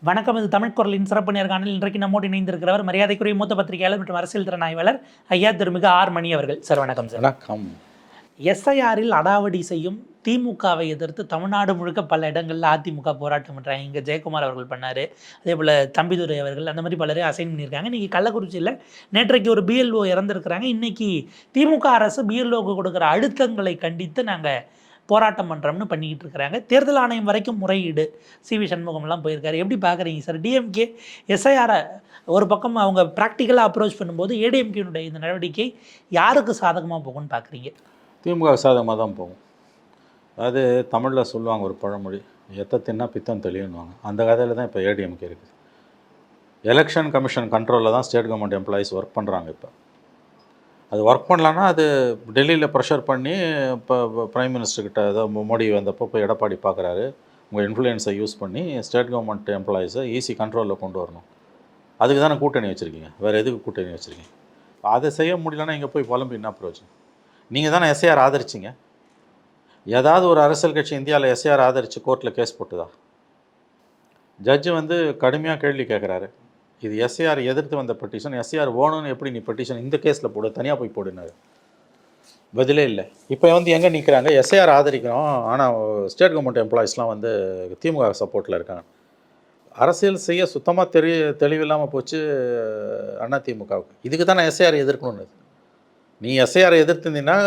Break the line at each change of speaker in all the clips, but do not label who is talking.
வணக்கம். இது தமிழ் குரலின் சிறப்பு நேர்காணல். இன்றைக்கு நம்மோடு இணைந்திருக்கிறவர் மரியாதைக்குரிய மூத்த பத்திரிகையாளர் மற்றும் அரசியல் திறன் ஆய்வாளர் ஐயா திருமிகு ஆர் மணி அவர்கள். சார் வணக்கம். சார்
வணக்கம்.
எஸ்ஐஆரில் அடாவடி செய்யும் திமுகவை எதிர்த்து தமிழ்நாடு முழுக்க பல இடங்களில் அதிமுக போராட்டம் பண்ணுறாங்க. இங்கே ஜெயக்குமார் அவர்கள் பண்ணார், அதே போல் தம்பிதுரை அவர்கள், அந்த மாதிரி பலரே அசைன் பண்ணியிருக்காங்க. இன்றைக்கி கள்ளக்குறிச்சியில் நேற்றைக்கு ஒரு பிஎல்ஓ இறந்துருக்கிறாங்க. இன்றைக்கி திமுக அரசு பிஎல்ஓக்கு கொடுக்குற அழுத்தங்களை கண்டித்து நாங்கள் போராட்டம் பண்ணுறோம்னு பண்ணிக்கிட்டு இருக்கிறாங்க. தேர்தல் ஆணையம் வரைக்கும் முறையீடு சிவி சண்முகம்லாம் போயிருக்காரு. எப்படி பார்க்குறீங்க சார்? டிஎம்கே எஸ்ஐஆரை ஒரு பக்கம் அவங்க ப்ராக்டிக்கலாக அப்ரோச் பண்ணும்போது ஏடிஎம்கேனுடைய இந்த நடவடிக்கை யாருக்கு சாதகமாக போகும்னு பார்க்குறீங்க?
திமுக சாதகமாக தான் போகும். அதாவது தமிழில் சொல்லுவாங்க ஒரு பழமொழி, எத்த தின்னா பித்தம் தெளிவுன்னுவாங்க. அந்த கதையில் தான் இப்போ ஏடிஎம்கே இருக்குது. எலெக்ஷன் கமிஷன் கண்ட்ரோலில் தான் ஸ்டேட் கவர்மெண்ட் எம்ப்ளாயீஸ் ஒர்க் பண்ணுறாங்க. இப்போ அது ஒர்க் பண்ணலான்னா அது டெல்லியில் ப்ரெஷர் பண்ணி இப்போ ப்ரைம் மினிஸ்டர்கிட்ட ஏதோ மோடி வந்தப்போ இப்போ எடப்பாடி பார்க்குறாரு, உங்கள் இன்ஃப்ளூயன்ஸை யூஸ் பண்ணி ஸ்டேட் கவர்மெண்ட் எம்ப்ளாயீஸை ஈஸி கண்ட்ரோலில் கொண்டு வரணும். அதுக்கு தானே கூட்டணி வச்சுருக்கீங்க, வேறு எதுக்கு கூட்டணி வச்சுருக்கீங்க? அதை செய்ய முடியலன்னா இங்கே போய் புலம்பு என்ன பிரயோஜனம்? நீங்கள் தானே எஸ்ஐஆர் ஆதரிச்சிங்க. ஏதாவது ஒரு அரசியல் கட்சி இந்தியாவில் எஸ்ஐஆர் ஆதரித்து கோர்ட்டில் கேஸ் போட்டுதா? ஜட்ஜு வந்து கடுமையாக கேள்வி கேட்குறாரு, இது எஸ்ஐஆர் எதிர்த்து வந்த பெட்டிஷன், எஸ்ஐஆர் வேணும்னு எப்படி நீ பெட்டிஷன் இந்த கேஸில் போடு, தனியாக போய் போடுனாரு. பதிலே இல்லை. இப்போ வந்து எங்கே நிற்கிறாங்க? எஸ்ஐஆர் ஆதரிக்கிறோம், ஆனால் ஸ்டேட் கவர்மெண்ட் எம்ப்ளாயீஸ்லாம் வந்து திமுக சப்போர்ட்டில் இருக்காங்க. அரசியல் செய்ய சுத்தமாக தெளிவில்லாமல் போச்சு அண்ணா திமுகவுக்கு. இதுக்கு தான் நான் எஸ்ஐஆர் எதிர்க்கணும்னு. நீ எஸ்ஐஆரை எதிர்த்துருந்தீங்கன்னா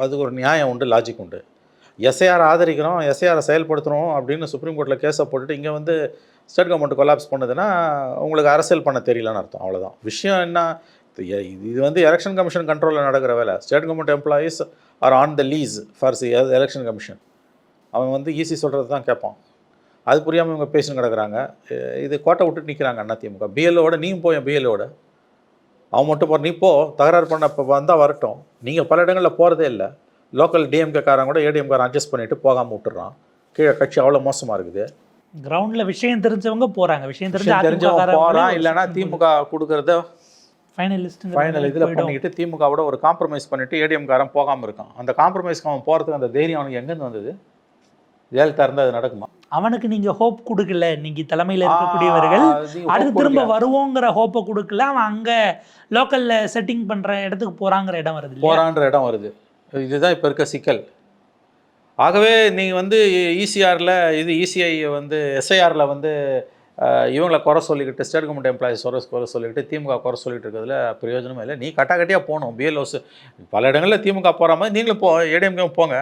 அதுக்கு ஒரு நியாயம் உண்டு, லாஜிக் உண்டு. எஸ்ஐஆர் ஆதரிக்கிறோம், எஸ்ஐஆரை செயல்படுத்துகிறோம் அப்படின்னு சுப்ரீம் கோர்ட்டில் கேஸை போட்டுட்டு இங்கே வந்து ஸ்டேட் கவர்மெண்ட் கொலாப்ஸ் பண்ணுதுன்னா உங்களுக்கு அரசியல் பண்ண தெரியலன்னு அர்த்தம். அவ்வளோதான் விஷயம். என்ன இது வந்து எலெக்ஷன் கமிஷன் கண்ட்ரோலில் நடக்கிற வேலை. State government employees are on the lease for election commission. அவன் வந்து ஈஸி சொல்கிறது தான் கேட்பான். அது புரியாமல் இவங்க பேசின்னு கிடக்குறாங்க. இது கோட்டை விட்டுட்டு நிற்கிறாங்க அதிமுக. பிஎல்ஓட நீயும் போய் பிஎல்ஓட அவன் மட்டும் போ, நீ போ, தகராறு பண்ண இப்போ வந்தால் வரட்டும். நீங்கள் பல இடங்களில் போகிறதே இல்லை. லோக்கல் டிஎம்கேக்காரன் கூட ஏடிஎம்காரன் அட்ஜஸ்ட் பண்ணிவிட்டு போகாமல் விட்டுறான். கீழே கட்சி அவ்வளோ மோசமாக இருக்குது.
கிரவுண்டில் விஷயம் தெரிஞ்சவங்க போகிறாங்க, விஷயம்
தெரிஞ்சவங்க போகிறான். இல்லைனா திமுக கொடுக்குறத ஃபைனல் இதில் பண்ணிக்கிட்டு திமுகவோட ஒரு காம்ப்ரமைஸ் பண்ணிவிட்டு ஏடிஎம்காரன் போகாமல் இருக்கான். அந்த காம்ப்ரமைஸ்க்கு அவன் போகிறதுக்கு அந்த தைரியம் அவனுக்கு எங்கேருந்து வந்தது? ஜெயலலிதா இருந்தால் அது நடக்குமா?
அவனுக்கு நீங்கள் ஹோப் கொடுக்கல. நீங்கள் தலைமையில் இருக்கக்கூடியவர்கள் அடுத்து திரும்ப வருவோங்கிற ஹோப்பை கொடுக்கல. அவன் அங்கே லோக்கலில் செட்டிங் பண்ணுற இடத்துக்கு போகிறாங்கிற இடம் வருது. இதுதான் இப்போ இருக்க சிக்கல். ஆகவே நீங்கள் வந்து இசிஆரில் இது இசிஐ வந்து எஸ்ஐஆரில் வந்து இவங்களை குறை சொல்லிக்கிட்டு ஸ்டேட் கவர்மெண்ட் எம்ப்ளாயிஸ் குறை சொல்லிக்கிட்டு திமுக குறை சொல்லிட்டு இருக்கிறதுல பிரயோஜனமே இல்லை. நீ கட்டாக்கட்டியாக போகணும். பிஎல்ஓஸ் பல இடங்களில் திமுக போகிற மாதிரி நீங்களும் ஏடிஎம்கே போங்க.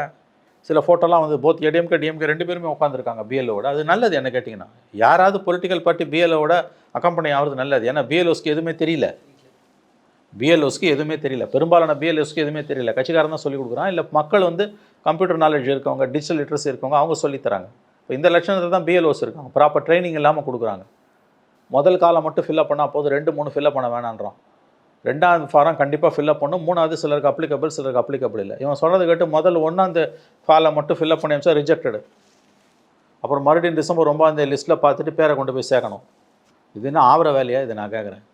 சில ஃபோட்டோலாம் வந்து போத் ஏடிஎம்கே டிஎம்கே ரெண்டு பேருமே உட்காந்துருக்காங்க பிஎல்ஓட. அது நல்லது. என்ன கேட்டிங்கன்னா யாராவது பொலிட்டிக்கல் பார்ட்டி பிஎல்ஓட அக்கம்பெனி ஆகிறது நல்லது. ஏன்னா பிஎல்ஓஸ்க்கு எதுவுமே தெரியல. பெரும்பாலான பிஎல்ஓஸ்க்கு எதுவுமே தெரியல. கட்சிக்காரன் தான் சொல்லிக் கொடுக்குறான். இல்லை மக்கள் வந்து கம்ப்யூட்டர் நாலேஜ் இருக்கவங்க, டிஜிட்டல் லிட்ரஸி இருக்கவங்க, அவங்க சொல்லித்தராங்க. இப்போ இந்த லட்சணத்தில் தான் பிஎல்ஓஸ் இருக்காங்க. ப்ராப்பர் ட்ரைனிங் இல்லாமல் கொடுக்குறாங்க. முதல் காலம் மட்டும் ஃபில்லப் பண்ணால் போதும், 2-3 ஃபில்லப் பண்ண வேணான்றான். 2வது ஃபாரம் கண்டிப்பாக ஃபில்லப் பண்ணும். 3வது சிலருக்கு அப்ளிகபிள், சிலருக்கு அப்ளிகபிள் இல்லை. இவன் சொல்கிறது கேட்டு முதல் 1வது ஃபாலை மட்டும் ஃபில்லப் பண்ணி வச்சா ரிஜெக்டடு. அப்புறம் மறுபடியும் டிசம்பர் 9 லிஸ்ட்டில் பார்த்துட்டு பேரை கொண்டு போய் சேர்க்கணும். இது என்ன ஆகிற வேலையா? இது நான் கேட்குறேன்.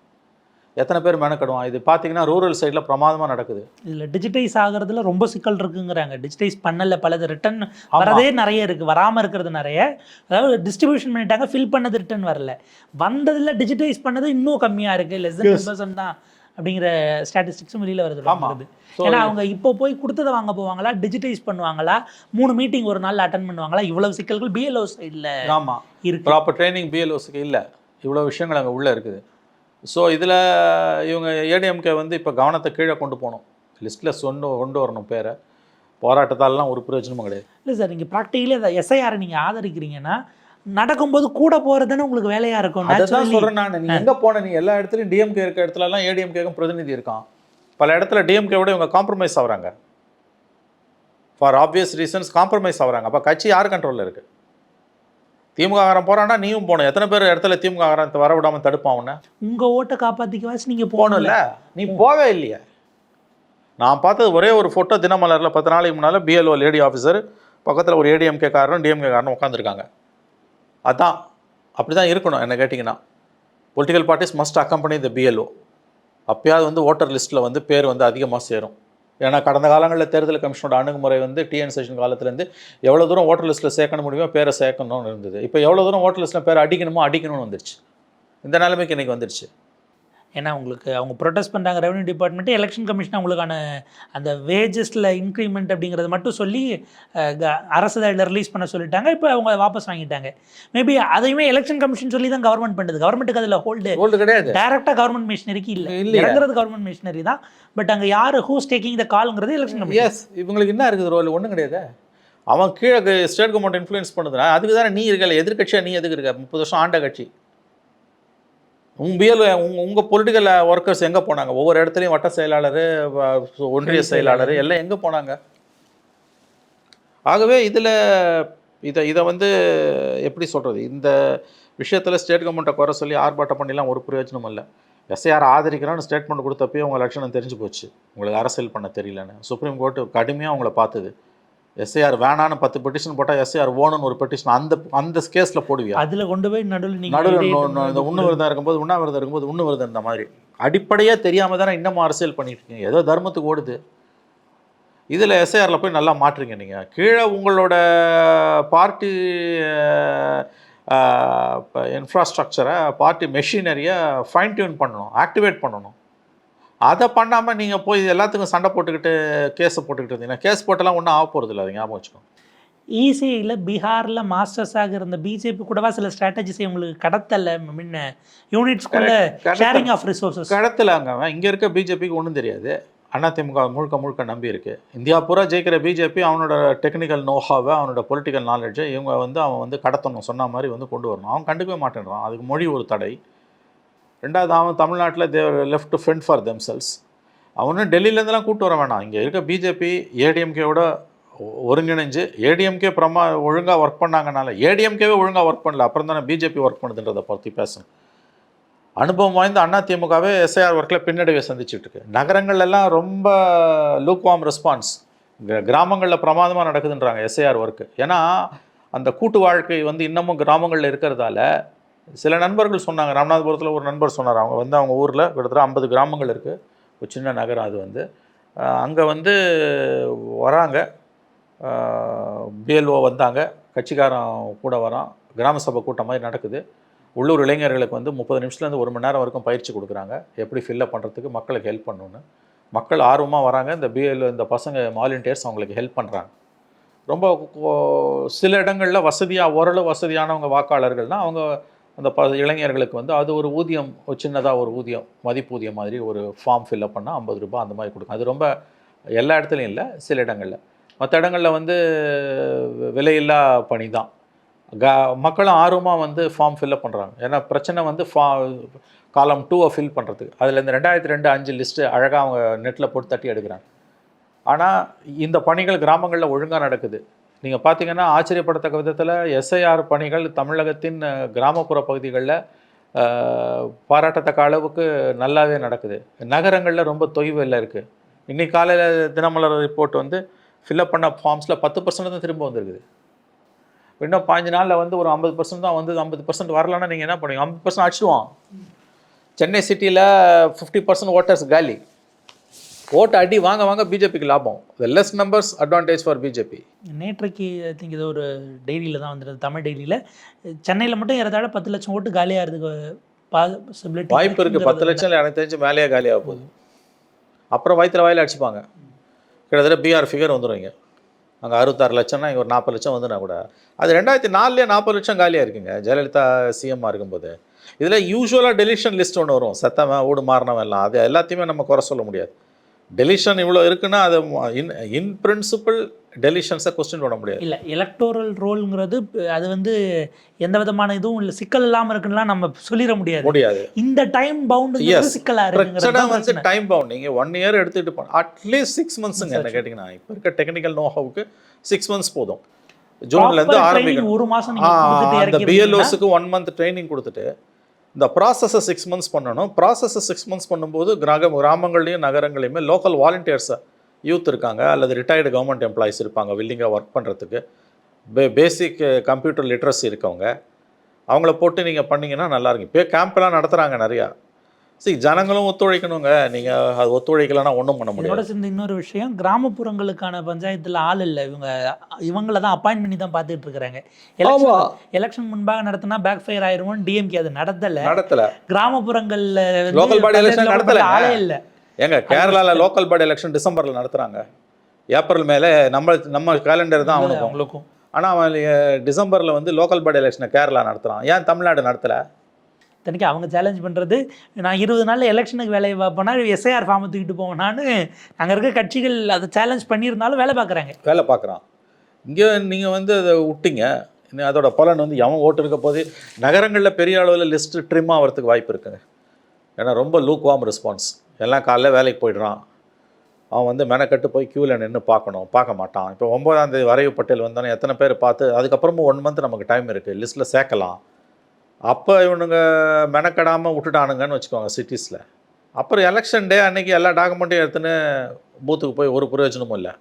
எத்தனை பேர் மெனக்கடுவான்? இது பார்த்தீங்கன்னா ரூரல் சைடில் பிரமாதமாக நடக்குது. இதில் டிஜிட்டைஸ் ஆகிறதுல ரொம்ப சிக்கல் இருக்குங்கிறாங்க. டிஜிட்டைஸ் பண்ணல, பலது ரிட்டன் வரதே நிறைய இருக்குது, வராமல் இருக்கிறது நிறைய. அதாவது டிஸ்ட்ரிபியூஷன் பண்ணிட்டாங்க, ஃபில் பண்ணது ரிட்டன் வரல. வந்ததில் டிஜிட்டைஸ் பண்ணது இன்னும் கம்மியாக இருக்குது. லெஸ் தென் 10% தான் அப்படிங்கிற ஸ்டாட்டிஸ்டிக்ஸும் வெளியில் வருது. ஏன்னா அவங்க இப்போ போய் கொடுத்ததை வாங்க போவாங்களா, டிஜிட்டைஸ் பண்ணுவாங்களா, 3 மீட்டிங் ஒரு நாள் அட்டன் பண்ணுவாங்களா, இவ்வளவு சிக்கல்கள் பிஎல்ஓ சைடில் இருக்குது.
ப்ராப்பர் ட்ரைனிங் பிஎல்ஓஸுக்கு இல்லை. இவ்வளோ விஷயங்கள் அங்கே உள்ளே இருக்குது. ஸோ இதில் இவங்க ஏடிஎம்கே வந்து இப்போ கவனத்தை கீழே கொண்டு போகணும். லிஸ்ட்டில் கொண்டு வரணும் பேரை. போராட்டத்தாலலாம் ஒரு பிரயோஜனமும் கிடையாது.
இல்லை சார், நீங்கள் ப்ராக்டிக்கலி அதை எஸ்ஐஆரை நீங்கள் ஆதரிக்கிறீங்கன்னா நடக்கும்போது கூட போகிறதுன்னு உங்களுக்கு வேலையாக இருக்கும்.
அதுதான் சொல்கிறேன் நான். நீங்கள் எங்கே போன, நீ எல்லா இடத்துலையும் டிஎம்கே இருக்க இடத்துலலாம் ஏடிஎம்கேக்கும் பிரதிநிதி இருக்கான். பல இடத்துல டிஎம்கேவோட இவங்க காம்ப்ரமைஸ் ஆகுறாங்க. ஃபார் ஆப்வியஸ் ரீசன்ஸ் காம்ப்ரமைஸ் ஆகுறாங்க. அப்போ கட்சி யார் கண்ட்ரோலில் இருக்குது? திமுககாரன் போகிறான்னா நீயும் போகணும். எத்தனை பேர் இடத்துல திமுககாரன் வர விடாமல் தடுப்பான்? உன்னை
உங்கள் ஓட்டை காப்பாற்றிக்கவாச்சு நீங்கள்
போகணும்ல. நீ போவே இல்லையே. நான் பார்த்தது ஒரே ஒரு ஃபோட்டோ தினமலரில் 10 நாளைக்கு முன்னால் பிஎல்ஓ லேடி ஆஃபீஸர் பக்கத்தில் ஒரு ஏடிஎம்கே காரனும் டிஎம்கே காரனும் உட்காந்துருக்காங்க. அதான் அப்படி தான் இருக்கணும். என்ன கேட்டிங்கன்னா பொலிட்டிக்கல் பார்ட்டிஸ் மஸ்ட் அக்கம்பனி த பிஎல்ஓ. அப்போயாவது வந்து ஓட்டர் லிஸ்ட்டில் வந்து பேர் வந்து அதிகமாக சேரும்.
ஏன்னா கடந்த காலங்களில் தேர்தல் கமிஷனோட அணுகுமுறை வந்து டிஎன் சேஷன் காலத்துலேருந்து எவ்வளோ தூரம் ஓட்டர் லிஸ்ட்டில் சேர்க்க முடியுமோ பேரை சேர்க்கணும்னு இருந்தது. இப்போ எவ்வளோ தூரம் ஓட்டர் லிஸ்ட்டில் பேரை அடிக்கணும்னு வந்துருச்சு. இந்த நிலைமைக்கு இன்றைக்கி வந்துருச்சு.
ஏன்னா உங்களுக்கு அவங்க ப்ரொடெஸ்ட் பண்ணுறாங்க, ரெவன்யூ டிபார்ட்மெண்ட்டு எலெக்ஷன் கமிஷன் அவங்களுக்கான அந்த வேஜஸில் இன்க்ரிமெண்ட் அப்படிங்கிறத மட்டும் சொல்லி அரசு இதில் ரிலீஸ் பண்ண சொல்லிட்டாங்க. இப்போ அவங்க வாபஸ் வாங்கிட்டாங்க. மேபி அதையுமே எலெக்ஷன் கமிஷன் சொல்லி தான் கவர்மெண்ட் பண்ணுது. கவர்மெண்ட்டுக்கு அதில் ஹோல்டு கிடையாது. டேரெக்டாக கவர்மெண்ட் மிஷினரிக்கு இல்லை, இறங்குறது கவர்மெண்ட் மிஷினரி தான். பட் அங்கே யார் ஹூஸ் டேக்கிங் த கால்ங்கிறது எலெக்ஷன் கமிஷன்.
எஸ், இவங்களுக்கு என்ன இருக்குது ரோல்? ஒன்றும் கிடையாது. அவன் கீழே ஸ்டேட் கவர்மெண்ட் இன்ஃப்ளூயன்ஸ் பண்ணுதுன்னா அதுக்கு தானே நீ இருக்கல, எதிர்கட்சியாக நீ எதுக்கு இருக்க? 30 வருஷம் ஆண்ட கட்சி. உங்கள் பொலிட்டிக்கல் ஒர்க்கர்ஸ் எங்கே போனாங்க? ஒவ்வொரு இடத்துலையும் வட்ட செயலாளர், ஒன்றிய செயலாளர் எல்லாம் எங்கே போனாங்க? ஆகவே இதை வந்து எப்படி சொல்கிறது, இந்த விஷயத்தில் ஸ்டேட் கவர்மெண்ட்டை குறை சொல்லி ஆர்ப்பாட்டம் பண்ணிலாம் ஒரு பிரயோஜனம் இல்லை. எஸ்ஐஆர் ஆதரிக்கிறான்னு ஸ்டேட்மெண்ட் கொடுத்தப்பே உங்கள் லட்சணம் தெரிஞ்சு போச்சு, உங்களுக்கு அரசியல் பண்ண தெரியலன்னு. சுப்ரீம் கோர்ட்டு கடுமையாக அவங்கள பார்த்தது. எஸ்ஐஆர் வேணான்னு 10 பெட்டிஷன் போட்டால் எஸ்ஐஆர் ஓணுன்னு ஒரு பெட்டிஷன் அந்த கேஸில் போடுவியா?
அதில் கொண்டு போய் நடுவில்
இந்த உண்ணவிரதம் இருக்கும்போது உண்ணாவிரதம் இருக்கும்போது உண்ணவிரதம் இந்த மாதிரி அடிப்படையே தெரியாமல் தானே இன்னமும் அரசியல் பண்ணிட்டு இருக்கீங்க. ஏதோ தர்மத்துக்கு ஓடுது. இதில் எஸ்ஐஆரில் போய் நல்லா மாற்றுறீங்க. நீங்கள் கீழே உங்களோட பார்ட்டி இன்ஃப்ராஸ்ட்ரக்சரை, பார்ட்டி மெஷினரியை ஃபைன் டியூன் பண்ணணும், ஆக்டிவேட் பண்ணணும். அதை பண்ணாமல் நீங்கள் போய் எல்லாத்துக்கும் சண்டை போட்டுக்கிட்டு கேஸை போட்டுக்கிட்டு இருந்தீங்கன்னா கேஸ் போட்டெல்லாம் ஒன்றும் ஆக போகிறது இல்லை. அது ஞாபகம் வச்சுக்கோங்க.
இசிஐயில் பீகாரில் மாஸ்டர்ஸாக இருந்த பிஜேபி கூடவா சில ஸ்ட்ராட்டஜிஸை உங்களுக்கு கடத்தலை? முன்ன யூனிட்ஸ்குள்ள ஷேரிங் ஆஃப் ரிசோர்ஸஸ்
கடத்தலாங்க. இங்கே இருக்க பிஜேபிக்கு ஒன்றும் தெரியாது. அதிமுக முழுக்க நம்பி இருக்கு. இந்தியா பூரா ஜெயிக்கிற பிஜேபி அவனோட டெக்னிக்கல் நோஹாவை, அவனோட பொலிட்டிக்கல் நாலேஜை அவன் வந்து கடத்தணும், சொன்ன மாதிரி வந்து கொண்டு வரணும். அவன் கண்டுக்கவே மாட்டேன்றான். அதுக்கு மொழி ஒரு தடை. ரெண்டாவது, அவன் தமிழ்நாட்டில் left to fend for themselves. அவனும் டெல்லியிலேருந்துலாம் கூப்பிட்டு வர வேணாம். இங்கே இருக்க பிஜேபி ஏடிஎம்கேவோட ஒருங்கிணைஞ்சு ஏடிஎம்கே ஒழுங்காக ஒர்க் பண்ணாங்கனால, ஏடிஎம்கேவே ஒழுங்காக ஒர்க் பண்ணல, அப்புறம் தானே பிஜேபி ஒர்க் பண்ணுதுன்றதை பற்றி பேசணும். அனுபவம் வாய்ந்த அதிமுகவே எஸ்ஐஆர் ஒர்க்கில் பின்னடைவை சந்திச்சுட்ருக்கு. நகரங்கள்லாம் ரொம்ப லூக்வார்ம் ரெஸ்பான்ஸ், கிராமங்களில் பிரமாதமாக நடக்குதுன்றாங்க எஸ்ஐஆர் ஒர்க்கு. ஏன்னா அந்த கூட்டு வாழ்க்கை வந்து இன்னமும் கிராமங்களில் இருக்கிறதால. சில நண்பர்கள் சொன்னாங்க, ராமநாதபுரத்தில் ஒரு நண்பர் சொன்னார், அவங்க ஊரில் கிட்டத்தட்ட 50 கிராமங்கள் இருக்குது, ஒரு சின்ன நகரம். அது வந்து அங்கே வந்து வராங்க, பிஎல்ஓ வந்தாங்க, கட்சிக்காரன் கூட வரான், கிராம சபை கூட்டம் மாதிரி நடக்குது. உள்ளூர் இளைஞர்களுக்கு வந்து 30 நிமிஷத்துலேருந்து 1 மணி நேரம் வரைக்கும் பயிற்சி கொடுக்குறாங்க, எப்படி ஃபில்லப் பண்ணுறதுக்கு, மக்களுக்கு ஹெல்ப் பண்ணணுன்னு. மக்கள் ஆர்வமாக வராங்க. இந்த பிஎல்ஓ, இந்த பசங்க வாலண்டியர்ஸ் அவங்களுக்கு ஹெல்ப் பண்ணுறாங்க. ரொம்ப சில இடங்களில் ஓரளவு வசதியானவங்க வாக்காளர்கள்னால் அவங்க அந்த இளைஞர்களுக்கு வந்து அது ஒரு ஊதியம், ஒரு சின்னதாக ஒரு ஊதியம், மதிப்பூதியம் மாதிரி ஒரு ஃபார்ம் ஃபில்லப் பண்ணால் 50 ரூபாய் அந்த மாதிரி கொடுக்கும். அது ரொம்ப எல்லா இடத்துலையும் இல்லை, சில இடங்களில். மற்ற இடங்களில் வந்து விலையில்லா பணி தான். மக்களும் ஆர்வமாக வந்து ஃபார்ம் ஃபில்லப் பண்ணுறாங்க. ஏன்னா பிரச்சனை வந்து காலம் 2 ஃபில் பண்ணுறதுக்கு. அதில் இந்த 2002-5 லிஸ்ட்டு அழகாக அவங்க நெட்டில் போட்டு தட்டி எடுக்கிறாங்க. ஆனால் இந்த பணிகள் கிராமங்களில் ஒழுங்காக நடக்குது. நீங்கள் பார்த்தீங்கன்னா ஆச்சரியப்படத்தக்க விதத்தில் எஸ்ஐஆர் பணிகள் தமிழகத்தின் கிராமப்புற பகுதிகளில் பாராட்டத்தக்க அளவுக்கு நல்லாவே நடக்குது. நகரங்களில் ரொம்ப தொய்வில் இருக்குது. இன்றைக்கி காலையில் தினமலர் ரிப்போர்ட் வந்து ஃபில்லப் பண்ண ஃபார்ம்ஸில் 10% தான் திரும்ப வந்துருக்குது. இன்னும் 15 நாளில் வந்து ஒரு 50% தான் வந்து 50% வரலன்னா நீங்கள் என்ன பண்ணுவீங்க? 50% அடிச்சுடுவான். சென்னை சிட்டியில் 50% ஓட்டர்ஸ் காலி. ஓட்டு அடி வாங்க பிஜேபிக்கு லாபம். த less numbers advantage for BJP.
நேற்றைக்கு ஐ திங்க் இது ஒரு டெய்லியில் தான் வந்துடுது, தமிழ் டெய்லியில். சென்னையில் மட்டும் ஏறத்தாழ 10 லட்சம் ஓட்டு காலியாகிறதுக்கு பாசிபிலிட்டி
வாய்ப்பு இருக்குது. 10 லட்சம் எனக்கு தெரிஞ்சு மேலேயே காலியாக போகுது. அப்புறம் வாயில் அடிச்சுப்பாங்க. கிட்டத்தட்ட பிஆர் ஃபிகர் வந்துடுவீங்க. அங்கே 66 லட்சம்னா இங்கே ஒரு 40 லட்சம் வந்துனா கூட அது 2004 40 லட்சம் காலியாக இருக்குங்க, ஜெயலலிதா சிஎம்மாக இருக்கும்போது. இதில் யூஸ்வலாக டெலிஷன் லிஸ்ட் ஒன்று வரும், செத்தவன் ஊடு மாறினவன் எல்லாம். அது எல்லாத்தையுமே நம்ம குறை சொல்ல முடியாது. டெலிஷன் இவ்வளோ இருக்குன்னா அது இன் பிரின்சிபல் டெலிஷன்ஸை கொஸ்டின் பண்ண முடியாது.
இல்லை, எலக்டோரல் ரோல்ங்கிறது அது வந்து எந்த விதமான இதுவும் இல்லை, சிக்கல் இல்லாமல் இருக்குன்னா நம்ம சொல்லிட முடியாது. இந்த டைம் பவுண்டு சிக்கலாக
இருக்கு. வந்து டைம் பவுண்ட் நீங்கள் 1 இயர் எடுத்துகிட்டு போகணும். அட்லீஸ்ட் 6 மந்த்ஸுங்க. என்ன கேட்டிங்கன்னா இப்போ இருக்க டெக்னிக்கல் நோஹவுக்கு 6 மந்த்ஸ் போதும். ஜூன்லேருந்து ஆரம்பிக்கணும்.
1 மாதம்
அந்த பிஎல்ஓஸுக்கு 1 மந்த் ட்ரைனிங் கொடுத்துட்டு இந்த ப்ராசஸை 6 மந்த்ஸ் பண்ணணும். ப்ராசஸை 6 மந்த்ஸ் பண்ணும்போது கிராமங்கள்லையும் நகரங்களையுமே லோக்கல் வாலண்டியர்ஸை, யூத் இருக்காங்க அல்லது ரிட்டையர்டு கவர்மெண்ட் எம்ப்ளாயிஸ் இருப்பாங்க வில்லிங்காக ஒர்க் பண்ணுறதுக்கு, பேசிக் கம்ப்யூட்டர் லிட்ரஸி இருக்கவங்க, அவங்கள போட்டு நீங்கள் பண்ணிங்கன்னா நல்லாயிருக்கும். இப்போ கேம்ப்லாம் நடத்துகிறாங்க நிறையா. ஜனங்களும் ஒத்துழைக்கணுங்க. நீங்கள் அது ஒத்துழைக்கலைன்னா ஒன்றும் பண்ண
இதோட
முடியாது.
சேர்ந்து இன்னொரு விஷயம், கிராமப்புறங்களுக்கான பஞ்சாயத்தில் ஆள் இல்லை. இவங்கள தான் அப்பாயின்ட் பண்ணி தான் பார்த்துட்டு இருக்கிறாங்க. எலெக்ஷன் முன்பாக நடத்தினா பேக் ஃபயர் ஆயிருமோன்னு டிஎம்கே அது நடத்தலை. கிராமப்புறங்களில்
லோக்கல் பாடி எலெக்ஷன் நடத்தலை.
ஆளே இல்லை.
ஏங்க கேரளாவில் லோக்கல் பாடி எலெக்ஷன் டிசம்பரில் நடத்துகிறாங்க. ஏப்ரல் மேலே நம்ம கேலண்டர் தான் அவங்களுக்கும். ஆனால் அவன் டிசம்பரில் வந்து லோக்கல் பாடி எலெக்ஷனை கேரளா நடத்துகிறான். ஏன் தமிழ்நாடு நடத்தலை?
இத்தனைக்கு அவங்க சேலஞ்ச் பண்ணுறது, நான் 20 நாளில் எலெக்ஷனுக்கு வேலையை பார்ப்பேன்னா எஸ்ஐஆர் ஃபார்மை தூக்கிட்டு போவேனான்னு அங்கே இருக்க கட்சிகள் அதை சேலஞ்ச் பண்ணியிருந்தாலும் வேலை பார்க்குறான். இங்கே நீங்கள் வந்து அதை விட்டீங்க. அதோட பலன் வந்து எவன் ஓட்டு இருக்க போது நகரங்களில் பெரிய அளவில் லிஸ்ட்டு ட்ரிம் ஆகிறதுக்கு வாய்ப்பு இருக்குங்க. ஏன்னா ரொம்ப லூக் வார்ம் ரெஸ்பான்ஸ். எல்லாம் காலைல வேலைக்கு போய்ட்றான். அவன் வந்து மெனக்கட்டு போய் க்யூவில் நின்று பார்க்க மாட்டான். இப்போ 9ஆம் தேதி வரைவு பட்டியல் வந்தோன்னே எத்தனை பேர் பார்த்து அதுக்கப்புறமும் 1 மந்த் நமக்கு டைம் இருக்குது, லிஸ்ட்டில் சேர்க்கலாம். அப்போ இவனுங்க மெனக்கடாமல் விட்டுட்டானுங்கன்னு வச்சுக்கோங்க சிட்டிஸில். அப்புறம் எலெக்ஷன் டே அன்றைக்கி எல்லா டாக்குமெண்ட்டையும் எடுத்துன்னு பூத்துக்கு போய் ஒரு பிரயோஜனமும் இல்லை.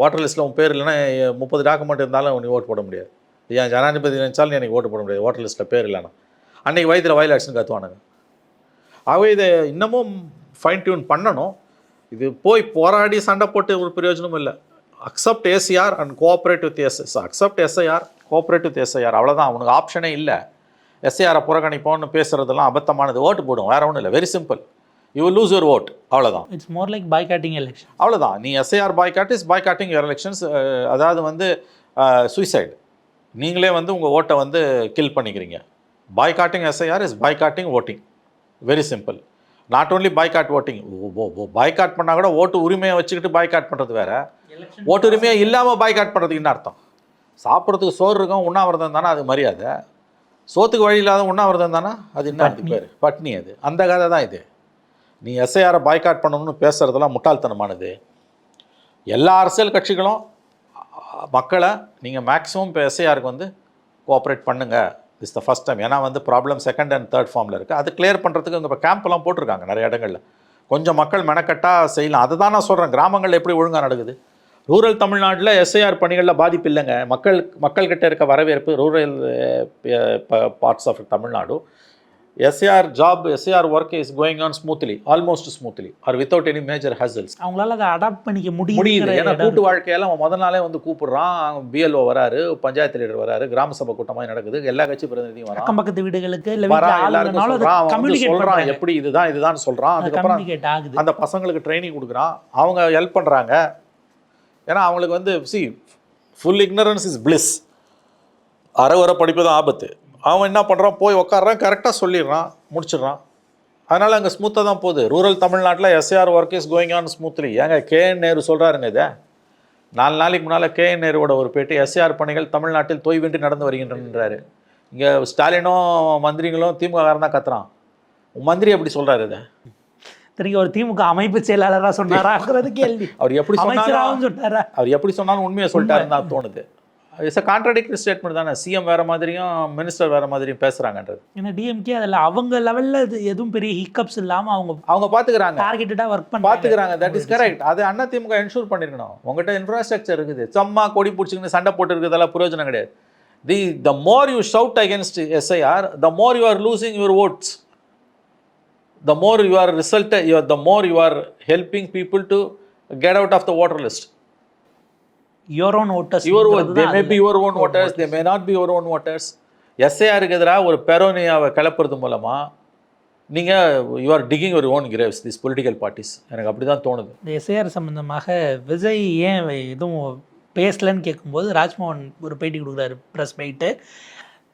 ஓட்டர் லிஸ்ட்டில் உன் பேர் இல்லைன்னா 30 டாக்குமெண்ட் இருந்தாலும் நீ ஓட்டு போட முடியாது. ஏன் ஜனாதிபதி நினச்சாலும் எனக்கு ஓட்டு போட முடியாது ஓட்டர் லிஸ்ட்டில் பேர் இல்லைன்னா. அன்றைக்கி வயதில் வயலேஷன் கற்றுவானுங்க. ஆகவே இதை இன்னமும் ஃபைன் டியூன் பண்ணணும். இது போய் போராடி சண்டை போட்டு ஒரு பிரயோஜனமும் இல்லை. Accept ACR and cooperate with accept SIR, cooperate with SIR, அவ்வளோதான். அவனுக்கு ஆப்ஷனே இல்லை. எஸ்ஐஆரை புறக்கணிப்போன்னு பேசுகிறதெல்லாம் அபத்தமானது. ஓட்டு போடும், வேறு ஒன்றும் இல்லை. Very simple. You will lose your vote, அவ்வளோதான். It's more like boycotting election,
அவ்வளோதான். நீ எஸ்ஐஆர் பாய்காட்டிங் யுவர் எலெக்ஷன்ஸ். அதாவது வந்து சூசைடு. நீங்களே வந்து உங்கள் ஓட்டை வந்து கில் பண்ணிக்கிறீங்க. Boycotting SIR is boycotting voting. Very simple. Not only boycott voting. Boycott பண்ணால் கூட ஓட்டு உரிமையை வச்சுக்கிட்டு பாய்காட் பண்ணுறது வேறு, ஓட்டு உரிமையை இல்லாமல் பாய்காட் பண்ணுறதுக்கு என்ன அர்த்தம்? சாப்பிட்றதுக்கு சோறு இருக்கும், உண்ணாவிரதம் தானே அது மரியாதை. சோத்துக்கு வழி இல்லாத உண்ணாவிரதம் தானே அது என்ன அது பேர்? பட்னி. அது அந்த கதை தான் இது. நீ எஸ்ஐஆரை பாய்காட் பண்ணணும்னு பேசுகிறதெல்லாம் முட்டாள்தனமானது. எல்லா அரசியல் கட்சிகளும் மக்களை நீங்கள் மேக்ஸிமம் இப்போ எஸ்ஐஆருக்கு வந்து கோஆப்ரேட் பண்ணுங்கள். Is the first time. ஏன்னா வந்து ப்ராப்ளம் 2nd and 3rd ஃபார்மில் இருக்குது. அது கிளியர் பண்ணுறதுக்கு இங்கே இப்போ கேம்ப்லாம் போட்டிருக்காங்க நிறைய இடங்களில். கொஞ்சம் மக்கள் மெனக்கட்டாக செய்யலாம். அதை தான் நான் சொல்கிறேன். கிராமங்களில் எப்படி ஒழுங்காக நடக்குது. ரூரல் தமிழ்நாட்டில் எஸ்ஐஆர் பணிகளில் பாதிப்பு இல்லைங்க. மக்கள்கிட்ட இருக்க வரவேற்பு rural parts of Tamil Nadu. SIR work is going on smoothly, almost smoothly, or without any major hassles.
அவங்களால அதை அடாப்ட் பண்ணிக்க
முடியுது. ஏன்னா கூட்டு வாழ்க்கையெல்லாம் அவன் முதல் நாளே வந்து கூப்பிடுறான். பிஎல்ஓ வராரு, பஞ்சாயத்து லீடர் வராரு, கிராம சபை கூட்டமாக நடக்குது, எல்லா கட்சி பிரதிநிதியும் வரான்,
அக்கம் பக்கத்து வீடுகளுக்கு
சொல்கிறான் எப்படி இதுதான் சொல்கிறான். அதுக்கப்புறம் அந்த பசங்களுக்கு ட்ரைனிங் கொடுக்குறான், அவங்க ஹெல்ப் பண்ணுறாங்க. ஏன்னா அவங்களுக்கு வந்து ஃபுல் இக்னரன்ஸ் இஸ் பிளிஸ். அரை படிப்பு தான் ஆபத்து. அவன் என்ன பண்ணுறான், போய் உட்காடுறான், கரெக்டாக சொல்லிடுறான், முடிச்சிடுறான். அதனால் அங்கே ஸ்மூத்தாக தான் போகுது. ரூரல் தமிழ்நாட்டில் SIR work is going on smoothly. ஏங்க KN நேரு சொல்கிறாருங்க இதை. 4 நாளைக்கு முன்னால் KN நேருவோட ஒரு பேட்டி, எஸ்ஐஆர் பணிகள் தமிழ்நாட்டில் தொய்வின்றி நடந்து வருகின்றன்றாரு. இங்கே ஸ்டாலினும் மந்திரிகளும் திமுககாரன் தான் கத்துறான். மந்திரி எப்படி சொல்கிறாரு இதை?
திரும்பி ஒரு திமுக அமைப்பு செயலாளராக சொன்னாராங்கிறது கேள்வி.
அவர் எப்படி சொன்னாலும் உண்மையை சொல்லிட்டாருன்னு தான் தோணுது. இட்ஸ் அ கான்ட்ராடிக்டரி ஸ்டேட்மெண்ட் தானே. சிஎம் வேறு மாதிரியும் மினிஸ்டர் வேறு மாதிரியும் பேசுகிறாங்கன்றது.
ஏன்னா டிஎம்கே அதில் அவங்க லெவலில் எதுவும் பெரிய ஹிக்கப்ஸ் இல்லாமல் அவங்க
பார்த்துக்கிறாங்க,
டார்கெட்டடாக ஒர்க்
பார்த்துக்கிறாங்க. That is correct. அது அண்ணா திமுக என்ஷூர் பண்ணியிருக்கணும். உங்கள்கிட்ட இன்ஃப்ராஸ்ட்ரக்சர் இருக்குது, சும்மா கொடி பிடிச்சிக்கின்னு சண்டை போட்டு இருக்கிறதெல்லாம் பிரயோஜனம் கிடையாது. The more you shout against SIR, the more you are losing your votes. The more you are the more you are helping people to get out of the voter list.
Your own voters.
They may be your own voters, they may not be your own voters. எஸ்ஐஆருக்கு எதிராக ஒரு பெரோனியாவை கிளப்புறது மூலமாக நீங்கள் you are digging your own graves, these political parties. எனக்கு அப்படி தான் தோணுது.
இந்த SIR சம்மந்தமாக விஜய் ஏன் எதுவும் பேசலன்னு கேட்கும்போது ராஜ்மோகன் ஒரு பேட்டி கொடுக்குறாரு, ப்ரெஸ் பைட்டு.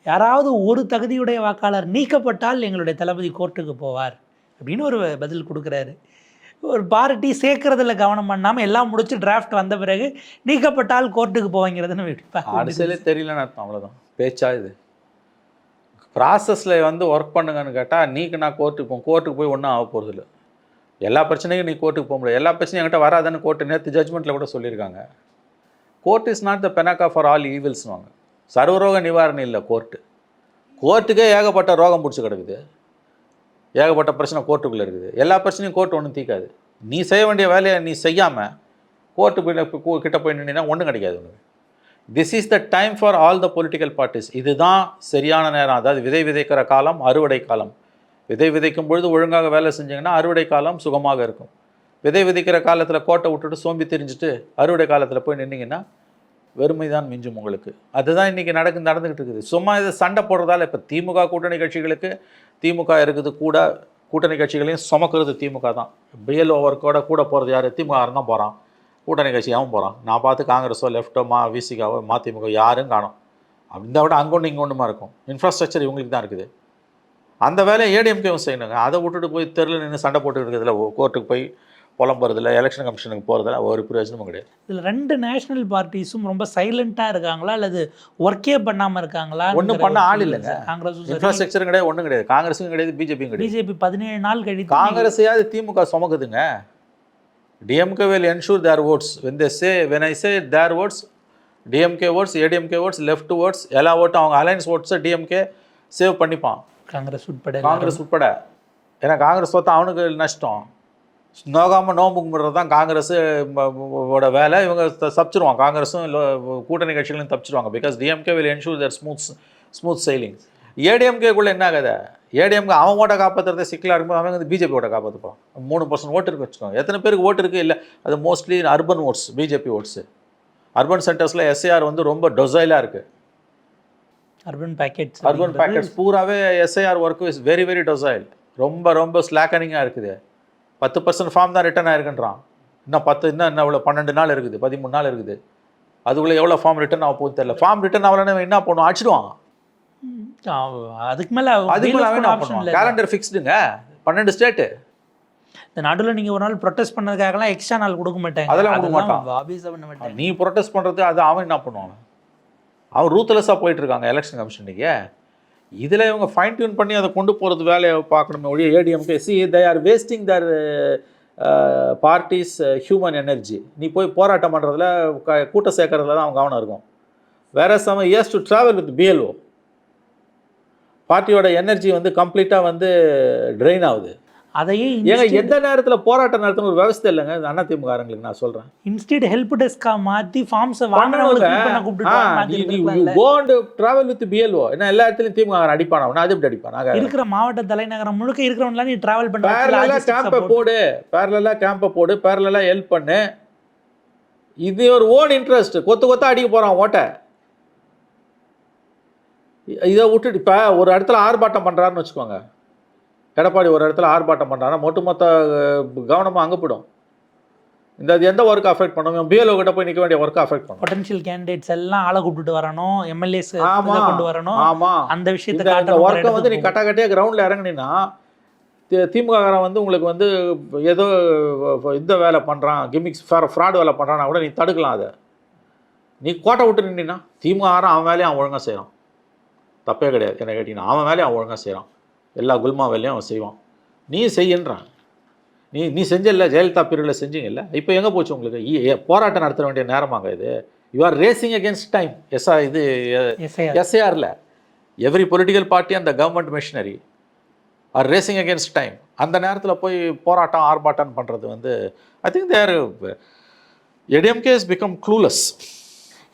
யாராவது ஒரு தகுதியுடைய வாக்காளர் நீக்கப்பட்டால் எங்களுடைய தளபதி கோர்ட்டுக்கு போவார் அப்படின்னு ஒரு பதில் கொடுக்குறாரு. ஒரு பார்ட்டி சேர்க்கறதுல கவனம் பண்ணாமல் எல்லாம் முடிச்சு டிராஃப்ட் வந்த பிறகு நீக்கப்பட்டால் கோர்ட்டுக்கு போவாங்கிறதுன்னு
அரசியலே தெரியலன்னு அர்த்தம். அவ்வளோதான். பேச்சா இது? ப்ராசஸில் வந்து ஒர்க் பண்ணுங்கன்னு கேட்டால் நீக்கு நான் கோர்ட்டுக்கு போய் ஒன்றும் ஆக போகிறது இல்லை. எல்லா பிரச்சனையும் நீ கோர்ட்டுக்கு போக முடியாது. எல்லா பிரச்சனையும் என்கிட்ட வராதுன்னு கோர்ட்டு நேற்று ஜட்ஜ்மெண்ட்டில் கூட சொல்லியிருக்காங்க. Court is not the panacea for all ஈவில்ஸ்வாங்க. சர்வரோக நிவாரணி இல்லை கோர்ட்டு. கோர்ட்டுக்கே ஏகப்பட்ட ரோகம் பிடிச்சி கிடக்குது, ஏகப்பட்ட பிரச்சனை கோர்ட்டுக்குள்ளே இருக்குது. எல்லா பிரச்சனையும் கோர்ட்டு ஒன்றும் தீக்காது. நீ செய்ய வேண்டிய வேலையை நீ செய்யாமல் கோர்ட்டு கிட்ட போய் நின்னா ஒன்றும் கிடைக்காது உனக்கு. This is the time for all the political parties. இதுதான் சரியான நேரம். அதாவது விதைக்கிற காலம், அறுவடை காலம். விதை விதைக்கும் பொழுது ஒழுங்காக வேலை செஞ்சீங்கன்னா அறுவடை காலம் சுகமாக இருக்கும். விதை விதைக்கிற காலத்தில் கோட்டை விட்டுட்டு சோம்பி தெரிஞ்சுட்டு அறுவடை காலத்தில் போய் நின்னீங்கன்னா வெறுமை தான் மிஞ்சும் உங்களுக்கு. அதுதான் இன்றைக்கி நடந்துக்கிட்டு இருக்குது. சும்மா இதை சண்டை போடுறதால இப்போ திமுக கூட்டணி கட்சிகளுக்கு திமுக இருக்குது கூட, கூட்டணி கட்சிகளையும் சுமக்கிறது திமுக தான். பிஎல்ஓ கூட போகிறது யார்? திமுக தான் போகிறான். கூட்டணி கட்சி அவன் போகிறான். நான் பார்த்து காங்கிரஸோ லெஃப்ட்டோ விசிகாவோ மதிமுக யாரும் காணும். இந்த விட அங்கே ஒன்று இங்கே ஒன்றுமா இருக்கும். இன்ஃப்ராஸ்ட்ரக்சர் இவங்களுக்கு தான் இருக்குது. அந்த வேலையை ஏடிஎம்கேவும் செய்யணுங்க. அதை விட்டுட்டு போய் தெருவில் நின்று சண்டை போட்டு இருக்கிறதுல, கோர்ட்டுக்கு போய் புலம்புறதில்ல, எலெக்ஷன் கமிஷனுக்கு போகிறதுல ஒரு பிரயோஜனமும் கிடையாது.
இதில் 2 நேஷனல் பார்ட்டிஸும் ரொம்ப சைலண்ட்டாக இருக்காங்களா அல்லது ஒர்க்கே பண்ணாமல் இருக்காங்களா?
ஒன்றும் பண்ண ஆள் இல்லைங்க.
காங்கிரஸ்
இன்ஃப்ராஸ்ட்ரக்சரும் கிடையாது, ஒன்றும் கிடையாது. காங்கிரஸும் கிடையாது, பிஜேபியும் கிடையாது.
பிஜேபி 17 நாள் கழித்து
காங்கிரஸையாவது திமுக சுமக்குதுங்க. DMK will ensure their votes. When I say their votes, DMK votes, ADMK votes, left votes, எல்லா ஓட்டும் அவங்க அலைன்ஸ் ஓட்ஸை டிஎம்கே சேவ் பண்ணிப்பான்.
காங்கிரஸ் உட்பட.
ஏன்னா காங்கிரஸ் பார்த்தா அவனுக்கு நஷ்டம். நோகாமல் நோம்பு கும்பிட்றது தான் காங்கிரஸ் ஓட வேலை. இவங்க தப்பிச்சிருவாங்க. காங்கிரஸும் கூட்டணி கட்சிகளையும் தப்பிச்சிருவாங்க. Because DMK will ensure their smooth sailing. ஏடிஎம்கேக்குள்ளே என்ன ஆகுது? ஏடிஎம்கே அவன் ஓட்டை காப்பாற்றுறதே சிக்கலாக இருக்கும்போது அவன் வந்து பிஜேபி ஓட்டை காப்பாற்றுப்பான். 3% ஓட்டு இருக்கு வச்சுக்கோங்க. எத்தனை பேருக்கு ஓட்டு இருக்குது? இல்லை, அது mostly urban votes, BJP votes. Urban சென்டர்ஸில் எஸ்ஐஆர் வந்து ரொம்ப டொசைலாக இருக்குது.
அர்பன் பேக்கெட்ஸ்
பூராவே SIR work is very very docile. ரொம்ப ஸ்லாக்கனிங்காக இருக்குது. 10% ஃபார்ம் தான் ரிட்டர்ன் ஆயிருக்குன்றான். இன்னும் எவ்வளோ 12 நாள் இருக்குது, 13 நாள் இருக்குது. அதுக்குள்ளே எவ்வளோ ஃபார்ம் ரிட்டர்ன் ஆக போகுது தெரியல. ஃபார்ம் ரிட்டர்ன் ஆகலன்னு என்ன பண்ணுவோம்? அடிச்சிடுவான்.
அதுக்கு மேலே
கேலண்டர் ஃபிக்ஸ்டுங்க. 12 ஸ்டேட்டு.
இந்த நடுவில் நீங்கள் ஒரு நாள் ப்ரொட்டஸ்ட் பண்ணதுக்காகலாம் எக்ஸ்ட்ரா நாள் கொடுக்க மாட்டாங்க.
அதெல்லாம் கொடுக்க மாட்டான். நீ ப்ரொட்டஸ்ட் பண்ணுறது அது அவன் என்ன பண்ணுவான்? அவன் ரூத்லெஸ்ஸாக போயிட்டுருக்காங்க எலெக்ஷன் கமிஷனுக்கு. இதில் இவங்க ஃபைன் டியூன் பண்ணி அதை கொண்டு போகிறது வேலையை பார்க்கணுமே ஒழிய ADMK they are wasting their parties human energy. நீ போய் போராட்டம் பண்ணுறதுல கூட்டம் சேர்க்கறதுல தான் அவங்க கவனம் இருக்கும். வேற some years to travel with BLO. பார்ட்டியோட எனர்ஜி வந்து கம்ப்ளீட்டாக வந்து ட்ரெயின் ஆகுது.
அதையே
ஏங்க எந்த நேரத்தில் போராட்டம் நடத்தணும் ஒரு விவசாய இல்லைங்க அண்ணா திமுகங்களுக்கு. நான் சொல்கிறேன்,
இன்ஸ்டெட் ஹெல்ப் டெஸ்கா மாற்றி ஃபார்ம்ஸை
ட்ராவல் வித் பிஎல்ஓ. என்ன எல்லா இடத்துலையும் திமுக அடிப்பானா? அது எப்படி அடிப்பானா?
இருக்கிற மாவட்ட தலைநகரம் முழுக்க இருக்கிறவங்களா நீ ட்ராவல் பண்ண
கேம்பை போடு, பேரலா ஹெல்ப் பண்ணு. இது ஒரு ஓன் இன்ட்ரெஸ்ட். கொத்தா அடிக்க போகிறான் ஓட்டை. இதை விட்டுட்டு இப்போ ஒரு இடத்துல ஆர்ப்பாட்டம் பண்ணுறாருன்னு வச்சுக்கோங்க. எடப்பாடி ஒரு இடத்துல ஆர்ப்பாட்டம் பண்ணுறாங்கன்னா மொத்த கவனமாக அங்கே போய்டும். இது எந்த ஒர்க் அஃபெக்ட் பண்ணுவோம்? பிஎல்ஓ கிட்ட போய் நிற்க வேண்டிய ஒர்க் அஃபெக்ட் பண்ணும்.
பொட்டன்ஷியல் கேண்டிடேட்ஸ் எல்லாம் ஆளை கூப்பிட்டு வரணும், எம்எல்ஏஸ் கொண்டு வரணும்.
ஆமாம்,
அந்த விஷயத்தை
ஒர்க்கை வந்து நீ கட்டாக்கட்டியாக கிரவுண்டில் இறங்குனீங்கன்னா திமுககாரன் வந்து உங்களுக்கு வந்து ஏதோ இந்த வேலை பண்ணுறான், கிமிக்ஸ் ஃப்ராட் வேலை பண்ணுறான்னா கூட நீ தடுக்கலாம். அதை நீ கோட்டை விட்டு நின்னா திமுககாரன் அவன் வேலையும் அவன் ஒழுங்காக செய்கிறான். தப்பே கிடையாது. என்ன கேட்டிங்கன்னா அவன் வேலையும் அவன் ஒழுங்காக செய்கிறான். எல்லா குல்மா வேலையும் அவன் செய்வான். நீ செய்யன்றான். நீ செஞ்சல, ஜெயலலிதா பீரியடில் செஞ்சீங்கல்ல. இப்போ எங்கே போச்சு உங்களுக்கு? போராட்டம் நடத்த வேண்டிய நேரமாங்க இது. You are racing against time. எஸ்ஐஆரில் எவ்ரி பொலிட்டிக்கல் பார்ட்டி அந்த government machinery are racing against time. அந்த நேரத்தில் போய் போராட்டம் ஆர்ப்பாட்டம் பண்ணுறது வந்து I think there ADMK has become clueless,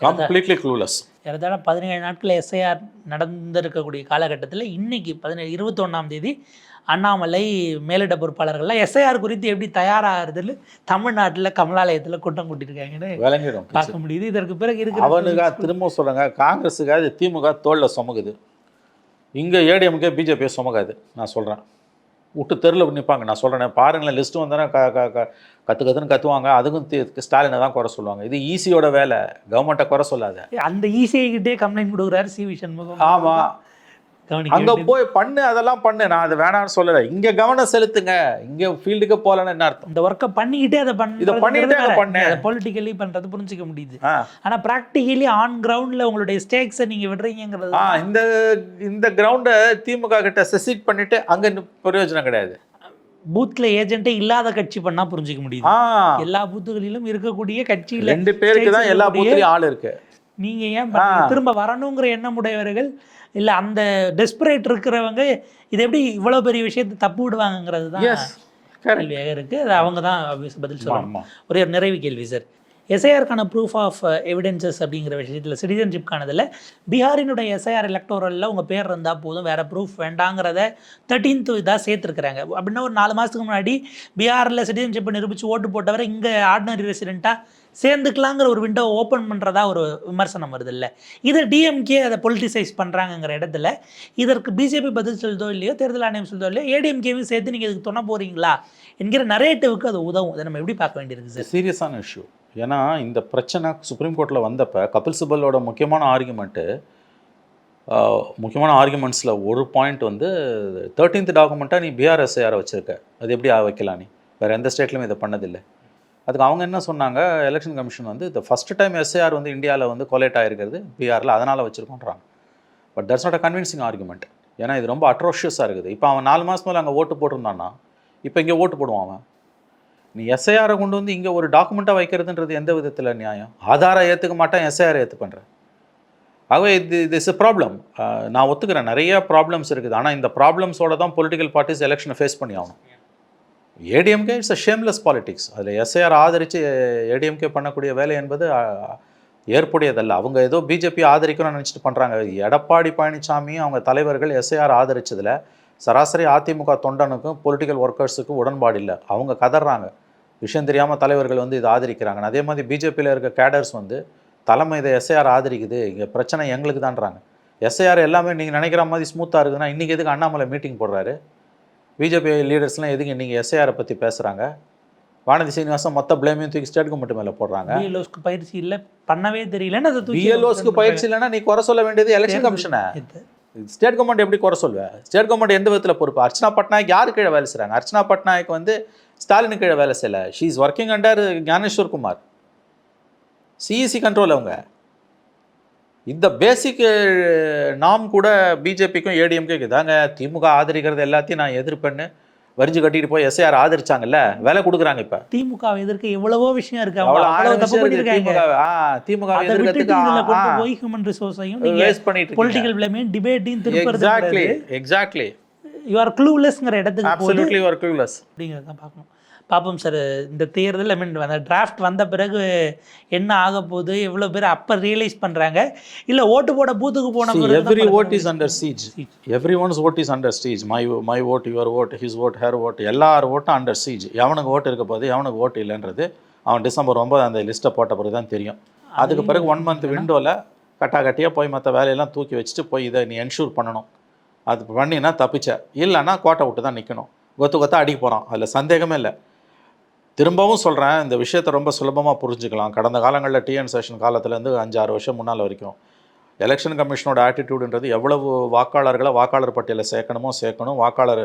completely clueless.
ஏறத்தாழ 17 நாட்கள் எஸ்ஐஆர் நடந்திருக்கக்கூடிய காலகட்டத்தில் இன்னைக்கு 21ஆம் தேதி அண்ணாமலை மேலிட பொறுப்பாளர்கள்லாம் எஸ்ஐஆர் குறித்து எப்படி தயாராகிறதுல தமிழ்நாட்டில் கமலாலயத்தில் கூட்டம் கூட்டியிருக்காங்கன்னு
விளங்கிடும்,
பார்க்க முடியுது. இதற்கு பிறகு இருக்கிற
அவனுக்காக திரும்ப சொல்லுங்க, காங்கிரஸுக்காக திமுக தோளில் சுமக்குது. இங்கே ஏடிஎம்கே பிஜேபியை சுமக்காது. நான் சொல்கிறேன், விட்டு தெருவில் நிற்பாங்க. நான் சொல்கிறேன், பாருங்களேன், லிஸ்ட்டு வந்தோன்னா கற்றுன்னு கற்றுவாங்க. அதுக்கும் ஸ்டாலினை தான் குறை சொல்லுவாங்க. இது ஈசியோட வேலை, கவர்மெண்ட்டை குறை சொல்லாத.
அந்த ஈசிஐக்கிட்டே கம்ப்ளைண்ட் கொடுக்குறாரு சி வி சண்முகம்.
ஆமாம், அங்கே போய் பண்ணு, அதெல்லாம் பண்ணு. நான் அதை வேணாம்னு சொல்லலை. இங்கே கவனம் செலுத்துங்க. இங்கே ஃபீல்டுக்கு போகலன்னு என்ன அர்த்தம்?
இந்த ஒர்க்கை பண்ணிக்கிட்டே அதை
இதை பண்ணிக்கிட்டே அதை பண்ணு.
பொலிட்டிக்கலி பண்ணுறது புரிஞ்சிக்க முடியுது. ஆனால் ப்ராக்டிக்கலி ஆன் கிரவுண்டில் உங்களுடைய ஸ்டேக்ஸை நீங்கள் விடுறீங்கிறது.
இந்த கிரவுண்டை திமுக கிட்ட செசிட் பண்ணிட்டு அங்கே பிரயோஜனம் கிடையாது.
பூத்தில் ஏஜென்ட்டே இல்லாத கட்சி பண்ணால் புரிஞ்சிக்க முடியுது. எல்லா பூத்துகளிலும் இருக்கக்கூடிய கட்சியில்
2 பேருக்கு தான் எல்லா பூத்துலையும் ஆள் இருக்கு.
நீங்கள் ஏன் திரும்ப வரணுங்கிற எண்ணம் உடையவர்கள் இல்லை அந்த டெஸ்பரேட் இருக்கிறவங்க இது எப்படி இவ்வளோ பெரிய விஷயத்தை தப்பு விடுவாங்கங்கிறது தான் கேள்வியாக இருக்குது. அது அவங்க தான் பதில் சொல்லணும். ஒரே ஒரு நிறைவு கேள்வி சார், எஸ்ஐஆருக்கான ப்ரூஃப் ஆஃப் எவிடென்சஸ் அப்படிங்கிற விஷயத்தில் சிட்டிசன்ஷிப்கானதில் பீகாரினுடைய எஸ்ஐஆர் எலக்டோரலில் உங்கள் பேர் இருந்தால் போதும், வேறு ப்ரூஃப் வேண்டாங்கிறத 13th இதாக சேர்த்துருக்குறாங்க. அப்படின்னா ஒரு 4 மாதத்துக்கு முன்னாடி பீகாரில் சிட்டிசன்ஷிப்பை நிரூபித்து ஓட்டு போட்டவரை இங்கே ஆர்டினரி ரெசிடெண்ட்டாக சேர்ந்துக்கலாங்கிற ஒரு விண்டோ ஓப்பன் பண்ணுறதா ஒரு விமர்சனம் வருது இல்லை. இதை டிஎம்கே அதை பொலிட்டிசைஸ் பண்ணுறாங்கங்கிற இடத்துல இதற்கு பிஜேபி பதில் சொல்லுதோ இல்லையோ, தேர்தல் ஆணையம் சொல்லுதோ இல்லையோ, ஏடிஎம்கேவையும் சேர்த்து நீங்கள் இதுக்கு துணை போகிறீங்களா என்கிற நரேட்டிவுக்கு அது உதவும். அதை நம்ம எப்படி பார்க்க வேண்டியிருக்கு சார்?
சீரியஸான இஷ்யூ. ஏன்னா இந்த பிரச்சனை சுப்ரீம் கோர்ட்டில் வந்தப்போ கபில் சிபலோட முக்கியமான ஆர்குமெண்ட்ஸில் ஒரு பாயிண்ட் வந்து 13th டாக்குமெண்ட்டாக நீ பிஆர்எஸ்ஐஆரை வச்சுருக்க, அது எப்படி வைக்கலாம், நீ வேறு எந்த ஸ்டேட்லையும் இதை பண்ணதில்லை. அதுக்கு அவங்க என்ன சொன்னாங்க, எலெக்ஷன் கமிஷன் வந்து இந்த ஃபஸ்ட் டைம் எஸ்ஐஆர் வந்து இந்தியாவில் வந்து கொலேட் ஆகிருக்கிறது பீகாரில், அதனால் வச்சுருக்கோன்றாங்க. But that's not a convincing argument. ஏன்னா இது ரொம்ப அட்ரோஷியஸாக இருக்குது. இப்போ அவன் 4 மாதம் மேலே அங்கே ஓட்டு போட்டிருந்தான்னா இப்போ இங்கே ஓட்டு போடுவான் அவன். நீ எஸ்ஐஆரை கொண்டு வந்து இங்கே ஒரு டாக்குமெண்ட்டாக வைக்கிறதுன்றது எந்த விதத்தில் நியாயம்? ஆதாரை ஏற்றுக்க மாட்டேன், எஸ்ஐஆரை ஏற்றுப்பேன். ஆகவே திஸ் எ ப்ராப்ளம். நான் ஒத்துக்கிறேன், நிறைய ப்ராப்ளம்ஸ் இருக்குது. ஆனால் இந்த ப்ராப்ளம்ஸோட தான் பொலிட்டிக்கல் பார்ட்டிஸ் எலெக்ஷனை ஃபேஸ் பண்ணி ஆகணும். ADMK it's a shameless politics. அதில் எஸ்ஐஆர் ஆதரித்து ஏடிஎம்கே பண்ணக்கூடிய வேலை என்பது ஏற்புடையதல்ல. அவங்க ஏதோ பிஜேபி ஆதரிக்கணும்னு நினச்சிட்டு பண்ணுறாங்க. எடப்பாடி பழனிசாமியும் அவங்க தலைவர்கள் எஸ்ஐஆர் ஆதரித்ததில் சராசரி அதிமுக தொண்டனுக்கும் பொலிட்டிக்கல் ஒர்க்கர்ஸுக்கும் உடன்பாடு இல்லை. அவங்க கதறாங்க, விஷயம் தெரியாமல் தலைவர்கள் வந்து இதை ஆதரிக்கிறாங்க. அதே மாதிரி பிஜேபியில் இருக்க கேடர்ஸ் வந்து தலைமை இதை எஸ்ஐஆர் ஆதரிக்குது, இங்கே பிரச்சனை எங்களுக்கு தான்றாங்க. எஸ்ஐஆர் எல்லாமே நீங்கள் நினைக்கிற மாதிரி ஸ்மூத்தாக இருக்குதுன்னா இன்றைக்கி எதுக்கு அண்ணாமலை மீட்டிங் போடுறாரு? பிஜேபி லீடர்ஸ்லாம் எதுக்கு நீங்கள் எஸ்ஐஆரை பற்றி பேசுகிறாங்க? வானதி சீனிவாசன் மொத்த பிளேமையும் தூக்கி ஸ்டேட் கவர்மெண்ட் மேலே போடுறாங்க.
பிஎல்ஓஸ்க்கு பயிற்சி இல்லை, பண்ணவே தெரியலன்னு அதை
பிஎல்ஓஸ்க்கு பயிற்சி இல்லைன்னா நீ குறை சொல்ல வேண்டியது எலெக்ஷன் கமிஷனை. ஸ்டேட் கவர்மெண்ட் எப்படி குறை சொல்வேன்? ஸ்டேட் கவர்மெண்ட் எந்த விதத்தில் பொறுப்பு? அர்ச்சனா பட்நாயக் யாரு கீழே வேலை செய்கிறாங்க? அர்ச்சனா பட்நாயக் வந்து ஸ்டாலினு கீழே வேலை செய்யலை. She is working under Gnaneshwar Kumar, CEC control. அவங்க இந்த பேசிக் நாம் கூட பிஜேபிக்கும் ஏடிஎம்கே தாங்க. திமுக ஆதரிக்கிறது எல்லாத்தையும் நான் எதிர்ப்பேன்னு வரிஞ்சு கட்டிட்டு போய் எஸ்ஐஆர் ஆதரிச்சாங்கல்ல, வேலை கொடுக்குறாங்க. இப்போ
திமுக எதிர்க்க எவ்வளவோ விஷயம் இருக்கு.
திமுக எக்ஸாக்ட்லி
யூ ஆர் க்ளூலெஸ்ங்கிற இடத்துக்கு
அப்சல்யூட்லி யூ ஆர் க்ளூலெஸ்
அப்படிங்கிறத பார்க்கணும். பார்ப்போம் சார், இந்த தேர்தல் அந்த டிராஃப்ட் வந்த பிறகு என்ன ஆக போகுது, எவ்வளோ பேர் அப்போ ரியலைஸ் பண்ணுறாங்க, இல்லை ஓட்டு போட பூத்துக்கு போன
every vote is under siege. Every one's vote is under siege. My vote, your vote, his vote, her vote, எல்லார் ஓட்டும் அண்டர் சீஜ். எவனுக்கு ஓட்டு இருக்க போது எவனுக்கு ஓட்டு இல்லைன்றது அவன் டிசம்பர் 9 அந்த லிஸ்ட்டை போட்ட பிறகு தான் தெரியும். அதுக்கு பிறகு 1 month விண்டோவில் கட்டாகட்டியாக போய் மற்ற வேலையெல்லாம் தூக்கி வச்சுட்டு போய் இதை நீ என்ஷூர் பண்ணணும். அது பண்ணினா தப்பிச்ச, இல்லைன்னா கோட்டை விட்டு தான் நிற்கணும். கொத்தா அடிக்க போகிறான், அதில் சந்தேகமே இல்லை. திரும்பவும் சொல்கிறேன், இந்த விஷயத்தை ரொம்ப சுலபமாக புரிஞ்சுக்கலாம். கடந்த காலங்களில் டிஎன் சேஷன் காலத்துலேருந்து 5-6 வருஷம் முன்னால் வரைக்கும் எலெக்ஷன் கமிஷனோட ஆட்டிடியூடுன்றது எவ்வளவு வாக்காளர்களை வாக்காளர் பட்டியலில் சேர்க்கணும், வாக்காளர்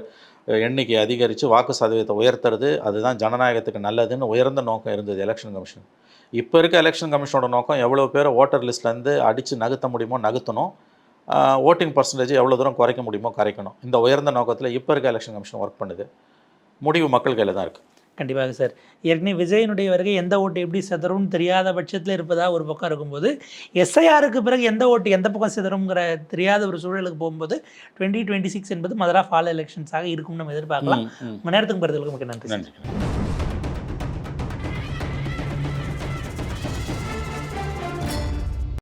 எண்ணிக்கை அதிகரித்து வாக்கு சதவீதத்தை உயர்த்துறது, அதுதான் ஜனநாயகத்துக்கு நல்லதுன்னு உயர்ந்த நோக்கம் இருந்தது எலெக்ஷன் கமிஷன். இப்போ இருக்க எலெக்ஷன் கமிஷனோட நோக்கம் எவ்வளோ பேரை ஓட்டர் லிஸ்ட்லேருந்து அடித்து நகர்த்த முடியுமோ நகர்த்தணும், ஓட்டிங் பர்சன்டேஜ் எவ்வளோ தூரம் குறைக்க முடியுமோ குறைக்கணும். இந்த உயர்ந்த நோக்கத்தில் இப்போ இருக்க எலெக்ஷன் கமிஷன் ஒர்க் பண்ணுது. முடிவு மக்கள் கையில் தான் இருக்குது.
கண்டிப்பாக சார். ஏற்கனவே விஜயனுடைய வருகை எந்த ஓட்டு எப்படி சிதறும்னு தெரியாத பட்சத்தில் இருப்பதாக ஒரு பக்கம் இருக்கும்போது, எஸ்ஐஆருக்கு பிறகு எந்த ஓட்டு எந்த பக்கம் சிதறுங்கிற தெரியாத ஒரு சூழலுக்கு போகும்போது 2026 என்பது மதர் ஆஃப் ஆல் எலெக்ஷன்ஸாக இருக்கும்னு நம்ம எதிர்பார்க்கலாம். உங்கள் நேரத்துக்கு பதிலுக்கு மிக நன்றி.